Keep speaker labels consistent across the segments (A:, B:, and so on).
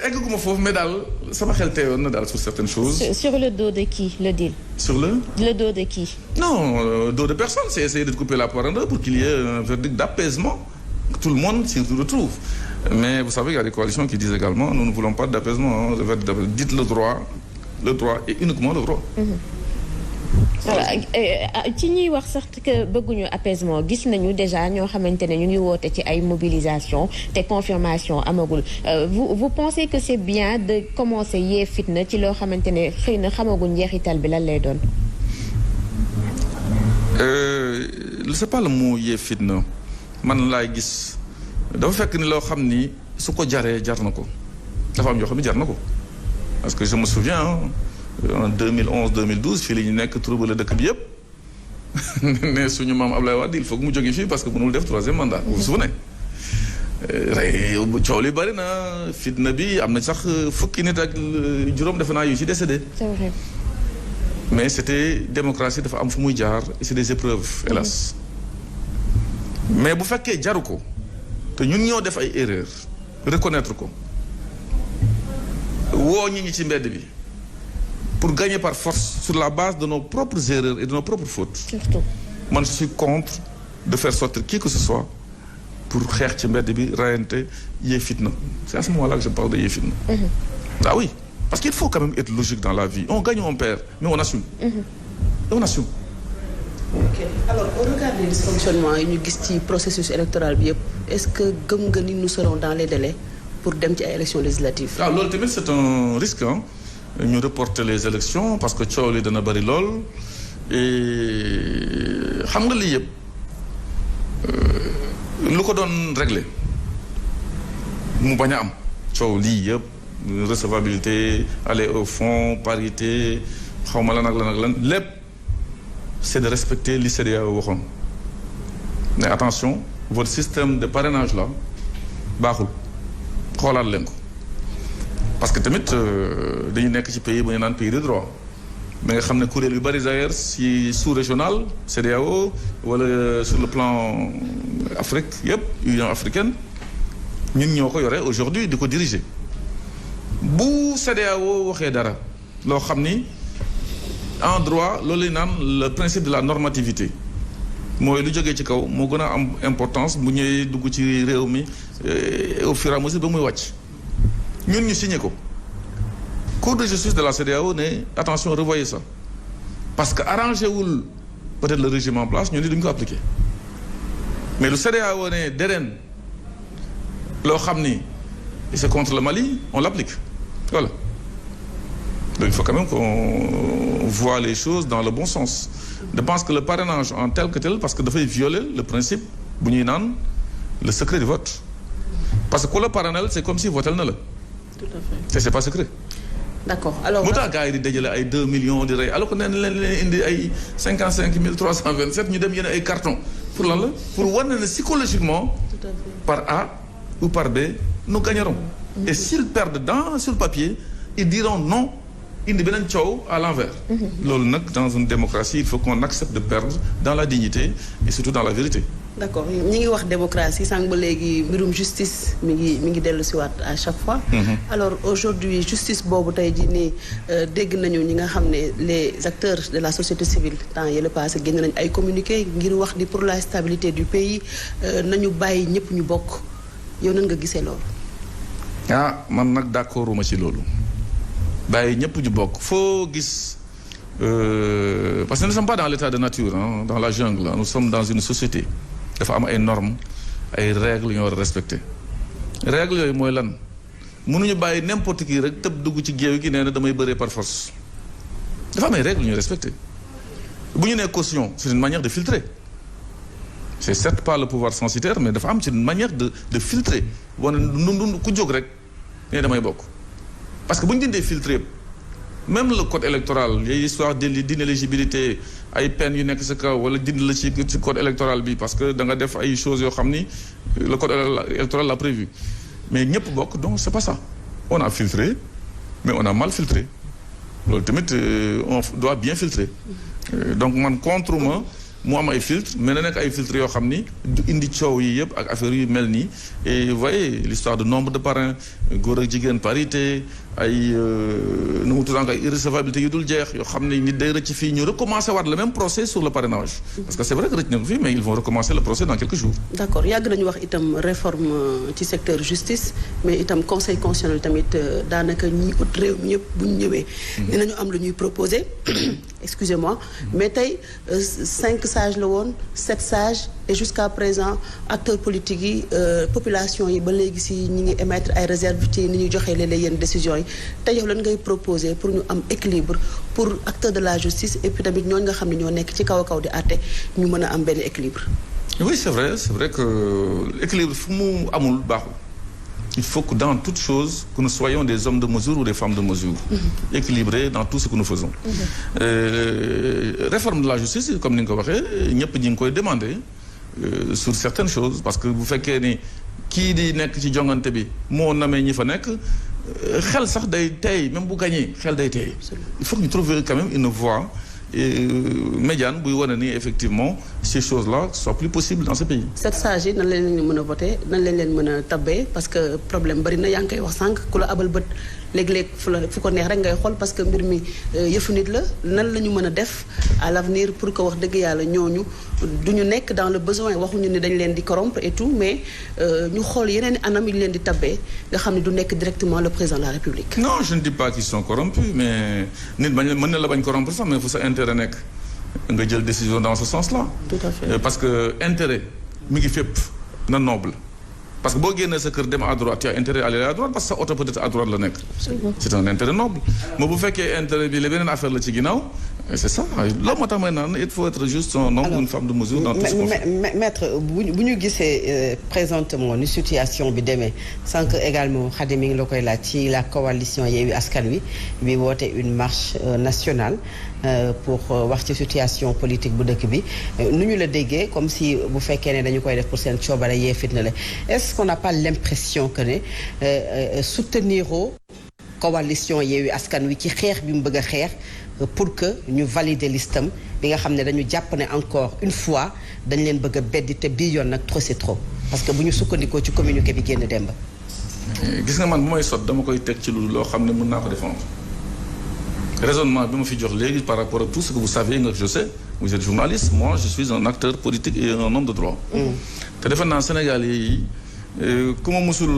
A: eggaguma foofu mais daal sama xel teewoon na daal sur certaines choses.
B: Sur le dos de qui le deal?
A: Sur le
B: dos de qui?
A: Non, dos de personne. C'est essayer de couper la poire en deux pour qu'il y ait un verdict d'apaisement. Tout le monde s'y retrouve. Mais vous savez, il y a des coalitions qui disent également nous ne voulons pas d'apaisement. Dites le droit et uniquement le droit.
B: voilà ci ñuy wax sax que bëgguñu apaisement gis nañu déjà ñoo xamante ne ñu ngi woote ci ay mobilisation te confirmation amagul vous pensez que c'est bien de commencer yee fitna ci loo xamante ne xëy na xamagul njeexital bi lan lay doon.
A: c'est pas le mot yee fitna man laay gis dafa fekk ni loo xam ni su ko jaree jar na ko dafa am yoo xam ni jar na ko parce que je me souviens en 2011 2012 fii la ñu nekk trouble dëkk bi yëpp ne suñu maam Ablaye Wade il faut que mu jóge fii parce que mënul def troisième mandat. vous vous souvenez coow li bari na fitna bi am na sax fukki nit ak juróom defe naa yu ci décédé.
B: c'est vrai.
A: mais c'était démocratie dafa am fu muy jaar et c'est des épreuves hélas. mais bu fekkee jaru ko te ñun ñoo def ay erreurs reconnaître ko woo ñi ci mbedd bi. pour gagner par force sur la base de nos propres erreurs et de nos propres fautes.
B: Surtout.
A: Man je suis contre de faire sortir qui que ce soit pour xeex ci mbedd bi rayante yee fitna. C'est à ce moment-là que je parle de yee fitna. Ah oui, parce qu'il faut quand même être logique dans la vie. On gagne, on perd, mais on assume. On assume.
C: Ok alors au regard des dysfonctionnements yi ñu gis ci processus électoral bi yëpp est-ce que gëm nga ni nous serons dans les délais pour dem ci ay élections législatives.
A: Ah loolu tamit c'est un risque hein. ñu reporter les élections parce que coow li dana bari lool et xam nga lii yëpp lu ko doon régler mu bañ a am coow lii yëpp recevabilité aller au fond parité xaw ma lan ak lan ak lan lépp c'est de respecter li CEDEAO waxoon mais attention votre système de parrainage là baaxul xoolaat leen ko. parce que tamit dañu nekk ci pays bu ñu naan pays de droit mais nga xam ne kuréel yu bari d'ailleurs si sous-régional CEDEAO wala sur le plan Afrique yëpp Union africaine ñun ñoo ko yore aujourd'hui di ko diriger bu CEDEAO waxee dara loo xam ni en droit loolu lañu naan le principe de la normativité mooy lu jógee ci kaw moo gën a am importance bu ñëwee dugg ci réew mi au fur et à mesure ba muy wàcc. ñun ñu signé ko Cour de justice de la CEDEAO ne attention revoyez ça parce que arrangé wul peut-être le régime en place ñu ni duñ ko appliquer mais lu CEDEAO ne dereen loo xam ni c'est contre le Mali on l'applique voilà donc il faut quand même qu'on voit les choses dans le bon sens je pense que le parrainage en tel que tel parce que dafay violer le principe bu ñuy naan le secret du vote parce que ku la parrainel c'est comme si votel na la.
C: Tout à fait.
A: C'est pas secret.
C: D'accord alors.
A: mu tax gars yi di dajale ay 2 millions di rey alors que nee na leen indi ay 55 327 ñu dem yéen ay carton pour lan la pour wane ne psychologiquement.
C: Tout à fait.
A: par A ou par B nous gagnerons. Et s'ils perdent sur le papier ils diront non indi beneen coow à l'envers. loolu nag dans une démocratie il faut qu'on accepte de perdre dans la dignité et surtout dans la vérité.
C: D'accord ñi ngi wax démocratie sànq ba léegi mbirum justice mi ngi dellu si waat à chaque fois. Alors aujourd'hui justice boobu tey jii nii dégg nañu ñi nga xam ne les acteurs de la société civile temps yële passé génn nañu ay communiqué ngir wax ni pour la stabilité du pays nañu bàyyi ñëpp ñu bokk yow nan nga gisee loolu.
A: ah man nag d'accorduma ci loolu bàyyi ñëpp ñu bokk foo gis parce que nous ne sommes pas dans l'état de nature hein, dans la jungle nous sommes dans une société. dafa am ay normes ay règles yu ñu war a respecter règles yooyu mooy lan mënuñu bàyyi n'importe qui rek tëb dugg ci géew gi nee na damay bëree par force dafa am ay règles yu ñu respecter bu ñu nee caution c'est une manière de filtrer c'est certes pas le pouvoir censitaire mais dafa am c'est une manière de filtrer wane nu ku jóg rek nee damay bokk parce que bu ñu dindee filtrer même le code électoral les histoires d'inéligibilité ay peines yu nekk sa kaw wala dindi la ci code électoral bi parce que da nga def ay choses yoo xam ni le code électoral l'a prévu mais ñëpp bokk donc c'est pas ça on a filtré mais on a mal filtré loolu tamit on doit bien filtrer donc man contre ma mu am ay filtres mais na nekk ay filtres yoo xam ni du indi coow yi yëpp ak affaire yu mel nii et vous voyez l'histoire de nombre de parrains góor ak jigéen parité ay nu mu tudd ay irrecevabilité yu dul jeex yoo xam ne nit day rëcc fii ñu recommencer waat le même procès sur le parrainage parce que c'est vrai que rëcc na ko fii mais ils vont recommencer le procès dans quelques jours.
C: D'accord yàgg nañu wax itam réforme ci secteur justice mais itam conseil constitutionnel tamit daanaka ñi ut réew mi ñëpp bu ñu ñëwee. dinañu am lu ñuy proposer excusez-moi mais tey 5 sages la woon 7 sages et jusqu'à présent acteurs politiques yi population yi ba léegi si ñi ngi émettre ay réserves ci ni ñuy joxee léeg-léeg yenn décisions yi tey yow lan ngay proposer pour ñu am équilibre pour acteurs de la justice et puis tamit ñooñu nga xam ne ñoo nekk ci kaw a kaw di àtte ñu mën a am benn équilibre.
A: Oui c'est vrai que l'équilibre fu mu amul baaxul. Il faut que dans toute chose que nous soyons des hommes de mesure ou des femmes de mesure équilibrés dans tout ce que nous faisons réforme de la justice comme ni nga ko waxee ñëpp ñi ngi koy demander sur certaines choses parce que bu fekkee ni kii di nekk ci jongante bi moo namee ñi fa nekk xel sax day teey même bu gañee xel day teey il faut que ñu trouver quand même une voie médiane buy wane ni effectivement ces choses-là soient plus possibles dans ce pays.
C: cette sage yi nan leen leen mën a voter nan leen mën a tabbee parce que problème bari na yaa ngi koy wax sànq ku la abal bët léeg-léeg fu ko neex rek ngay xool parce que mbir mi yëfu nit la nan la ñu mën a def à l'avenir pour que wax dëgg yàlla ñooñu du ñu nekk dans le besoin waxuñu ne dañ leen di corrompre et tout mais ñu xool yeneen anam yu ñu leen di tabbee nga xam ne du nekk directement le président de la République.
A: non je ne dis pas qu'ils sont corrompus mais nit bañ mën na la bañ corrompre sax mais fu sa intérêt nekk nga jël décision dans ce sens-là.
C: Tout à fait.
A: Parce que intérêt mi ngi fépp na noble parce que boo génnee sa kër dem à droite tu as intérêt à aller à droite parce que sa oto peut-être à droite la nekk. c'est un intérêt noble mais bu fekkee intérêt bi la beneen affaire la ci ginnaaw c'est ça loolu moo tax may naan il faut être juste un homme ou une femme de mesure dans tout ce qu'on fait.
D: maître bu ñu gisee présentement ni situation bi demee sànq également Khady mi ngi la koy laaj ci la coalition Yewwi Askan Wi bi woote une marche nationale pour wax ci situation politique bu dëkk bi nu ñu la déggee comme si bu fekkee ne dañu koy def pour seen coobare yee fitna la est-ce qu'on n'a pas l'impression que ne soutenir coalition Yewwi Askan Wi ci xeex bi mu bëgg a xeex pour que ñu valider listam bi nga xam ne dañu jàpp ne encore une fois dañ leen bëgg a beddi te bii yoon nag trop c'est trop parce que bu ñu sukkandikoo ci communiqué bi génn démb.
A: gis nga man bu may sot dama koy teg ci loo xam ne mën naa ko défendre raisonnement bi ma fi jox léegi par rapport à tout ce que vous savez nga je sais vous êtes journaliste moi je suis un acteur politique et un homme de droit. te defe naa Sénégal yi ku ma musul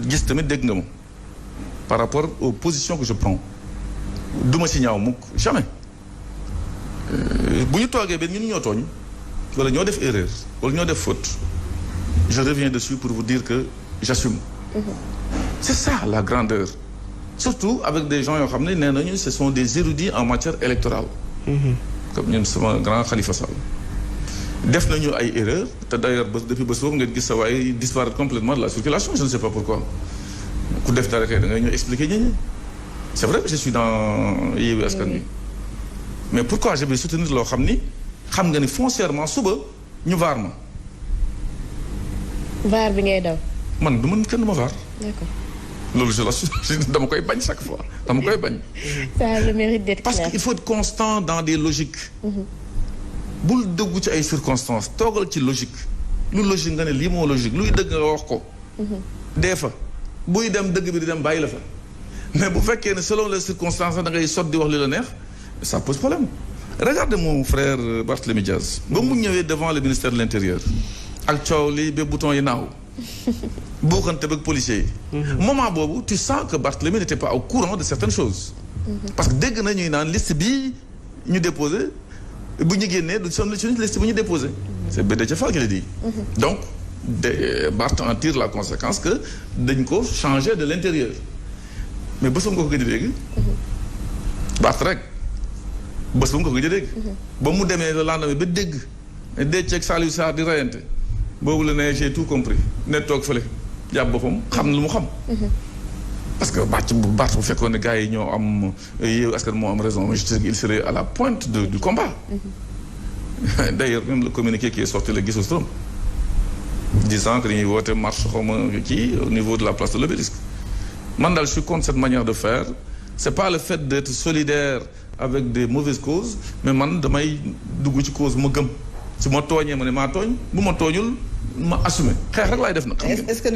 A: gis tamit dégg nga ma par rapport aux positions que je prends. duma ci ñaaw mukk jamais bu ñu toogee ba ñun ñoo tooñ wala ñoo def erreur wala ñoo def faute je reviens dessus pour vous dire que j'assume c'est ça la grandeur surtout avec des gens yoo xam ne nee nañu ce sont des érudits en matière électorale comme ñun sama grand Khalifa Sall def nañu ay erreurs te d'ailleurs depuis bés boobu ngeen gis sa waaye disparaître complètement de la circulation je ne sais pas pourquoi ku def dara kay da ngay ñëw expliquer ñi c'est vrai que je suis dans Yewwi Askan Wi mais pourquoi je vais soutenir loo xam ni xam nga ni foncièrement suba ñu vaar ma.
B: vaar bi ngay daw.
A: man du mën kenn du ma vaar.
B: d'accord.
A: loolu je la dama koy bañ chaque fois dama koy bañ.
B: ça a le mérite d'être clair.
A: parce qu'il faut être constant dans des logiques. bul dëggu ci ay circonstances toogal ci logique. lu logique nga ne lii moo logique luy dëgg nga wax ko. dee fa buy dem dëgg bi di dem bàyyi la fa. mais bu fekkee ne selon les circonstances da ngay sot di wax li la neex ça pose problème regardez mon frère Barthélémy Diaz ba mu ñëwee devant le ministère de l'intérieur ak coow li ba bouton yi naaw buuxante bëgg policiers yi moment boobu tu sens que Barthélémy n'était pas au courant de certaines choses parce que dégg na ñuy naan liste bi ñu déposé bu ñu génnee du son liste bu ñu déposé c'est Déthié Fall qui l'a dit donc Barth en tire la conséquence que dañ ko changer de l'intérieur mais bés bu nga ko gëj a dégg. Barth rek bés bu nga ko gëj a dégg. ba mu demee le lendemain ba dégg Déthié ak Saliou Sarr di rayante boobu la ne j'ai tout compris ne toog fële jàpp boppam xam lu mu xam. parce que Barth bu fekkoon ne gars yi ñoo am Yewwi Askan moo am raison je sais qu'il serait à la pointe du combat. d'ailleurs même le communiqué qui est sorti la gisoo trop disant que dañuy woote marche xaw ma kii au niveau de la place de l'Obélisque. man daal je suis contre cette manière de faire c'est pas le fait d'être solidaire avec des mauvaises causes mais man damay dugg ci cause ma gëm su ma tooñee ma ne maa tooñ bu ma tooñul ma assumer xeex rek laay def nag.
D: est-ce que